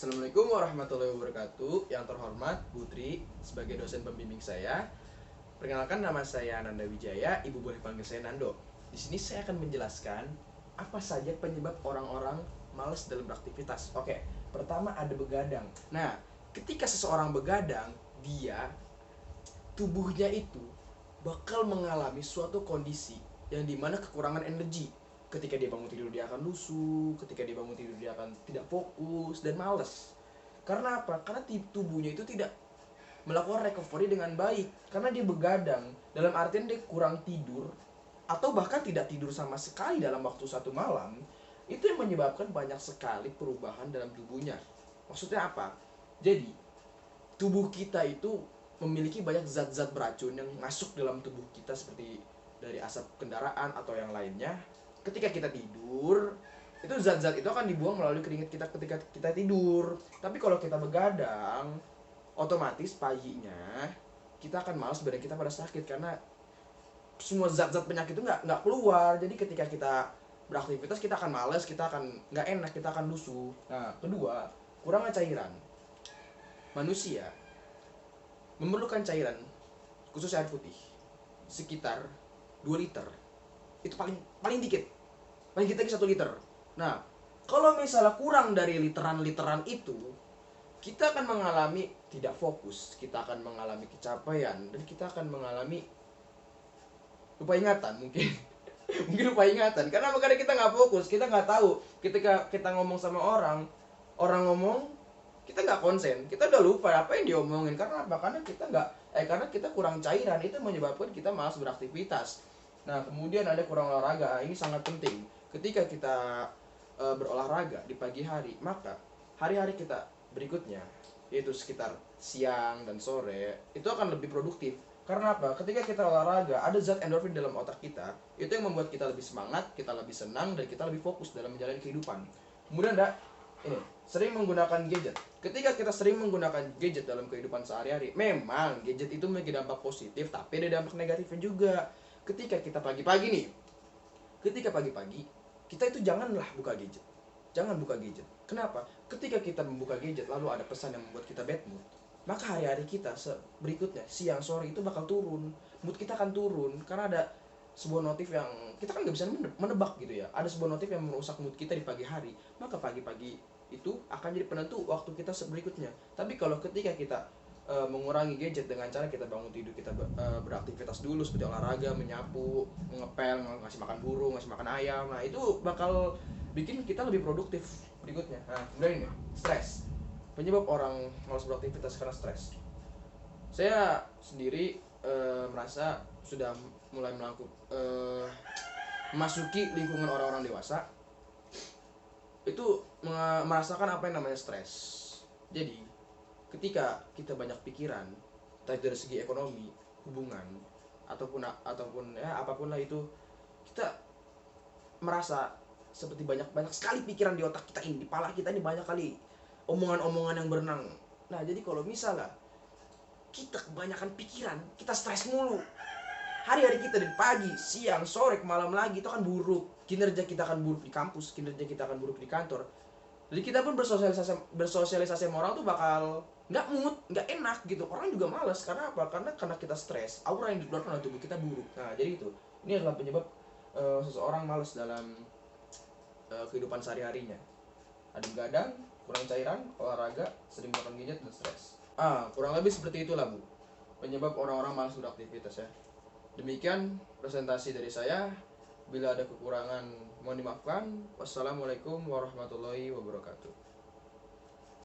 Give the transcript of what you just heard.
Assalamualaikum warahmatullahi wabarakatuh. Yang terhormat Putri sebagai dosen pembimbing saya. Perkenalkan, nama saya Nanda Wijaya. Ibu boleh panggil saya Nando. Di sini saya akan menjelaskan apa saja penyebab orang-orang malas dalam beraktivitas. Oke, pertama ada begadang. Nah, ketika seseorang begadang, dia tubuhnya itu bakal mengalami suatu kondisi yang dimana kekurangan energi. Ketika dia bangun tidur dia akan lusuh, ketika dia bangun tidur dia akan tidak fokus dan males. Karena apa? Karena tubuhnya itu tidak melakukan recovery dengan baik, karena dia begadang. Dalam artian dia kurang tidur atau bahkan tidak tidur sama sekali dalam waktu satu malam. Itu yang menyebabkan banyak sekali perubahan dalam tubuhnya. Maksudnya apa? Jadi tubuh kita itu memiliki banyak zat-zat beracun yang masuk dalam tubuh kita, seperti dari asap kendaraan atau yang lainnya. Ketika kita tidur, itu zat-zat itu akan dibuang melalui keringat kita ketika kita tidur. Tapi kalau kita begadang, otomatis paginya kita akan malas, badan kita pada sakit karena semua zat-zat penyakit itu nggak keluar. Jadi ketika kita beraktivitas kita akan malas, kita akan nggak enak, kita akan lusuh. Nah, kedua, kurangnya cairan. Manusia memerlukan cairan, khusus air putih, sekitar 2 liter. Itu paling paling dikit. Paling dikit lagi 1 liter. Nah, kalau misalnya kurang dari literan-literan itu, kita akan mengalami tidak fokus, kita akan mengalami kecapaian, dan kita akan mengalami lupa ingatan mungkin. Mungkin lupa ingatan karena kita nggak fokus, kita nggak tahu ketika kita ngomong sama orang, orang ngomong kita nggak konsen, kita udah lupa apa yang diomongin. Karena apa? Karena kita kurang cairan, itu menyebabkan kita malas beraktivitas. Nah, kemudian ada kurang olahraga. Ini sangat penting. Ketika kita berolahraga di pagi hari, maka hari-hari kita berikutnya, yaitu sekitar siang dan sore, itu akan lebih produktif. Karena apa? Ketika kita olahraga, ada zat endorfin dalam otak kita, itu yang membuat kita lebih semangat, kita lebih senang, dan kita lebih fokus dalam menjalani kehidupan. Kemudian ada ini, sering menggunakan gadget. Ketika kita sering menggunakan gadget dalam kehidupan sehari-hari, memang gadget itu memiliki dampak positif, tapi ada dampak negatifnya juga. Ketika pagi-pagi, kita itu janganlah buka gadget. Jangan buka gadget. Kenapa? Ketika kita membuka gadget lalu ada pesan yang membuat kita bad mood, maka hari-hari kita berikutnya, siang sore, itu bakal turun. Mood kita akan turun karena ada sebuah notif yang kita kan nggak bisa menebak gitu ya. Ada sebuah notif yang merusak mood kita di pagi hari, maka pagi-pagi itu akan jadi penentu waktu kita berikutnya. Tapi kalau ketika kita mengurangi gadget dengan cara kita bangun tidur, kita beraktivitas dulu seperti olahraga, menyapu, ngepel, ngasih makan burung, ngasih makan ayam, nah itu bakal bikin kita lebih produktif berikutnya. Nah, kemudian ini stres. Penyebab orang malas beraktivitas karena stres. Saya sendiri merasa sudah mulai memasuki lingkungan orang-orang dewasa, itu merasakan apa yang namanya stres. Jadi ketika kita banyak pikiran, entah itu dari segi ekonomi, hubungan, ataupun ya apapun lah itu, kita merasa seperti banyak sekali pikiran di otak kita ini, di kepala kita ini banyak kali omongan-omongan yang berenang. Nah, jadi kalau misalnya kita kebanyakan pikiran, kita stres mulu, hari-hari kita dari pagi, siang, sore, ke malam lagi, itu akan buruk. Kinerja kita akan buruk di kampus, kinerja kita akan buruk di kantor. Jadi kita pun bersosialisasi sama orang tuh bakal nggak mood, nggak enak gitu. Orang juga malas. Karena apa? Karena kita stres. Aura yang dikeluarkan oleh tubuh kita buruk. Nah, jadi itu. Ini adalah penyebab seseorang malas dalam kehidupan sehari-harinya. Ada begadang, kurang cairan, olahraga, sering makan gadget, dan stres. Kurang lebih seperti itulah, Bu, penyebab orang-orang malas beraktivitas ya. Demikian presentasi dari saya. Bila ada kekurangan mohon dimaafkan. Wassalamualaikum warahmatullahi wabarakatuh.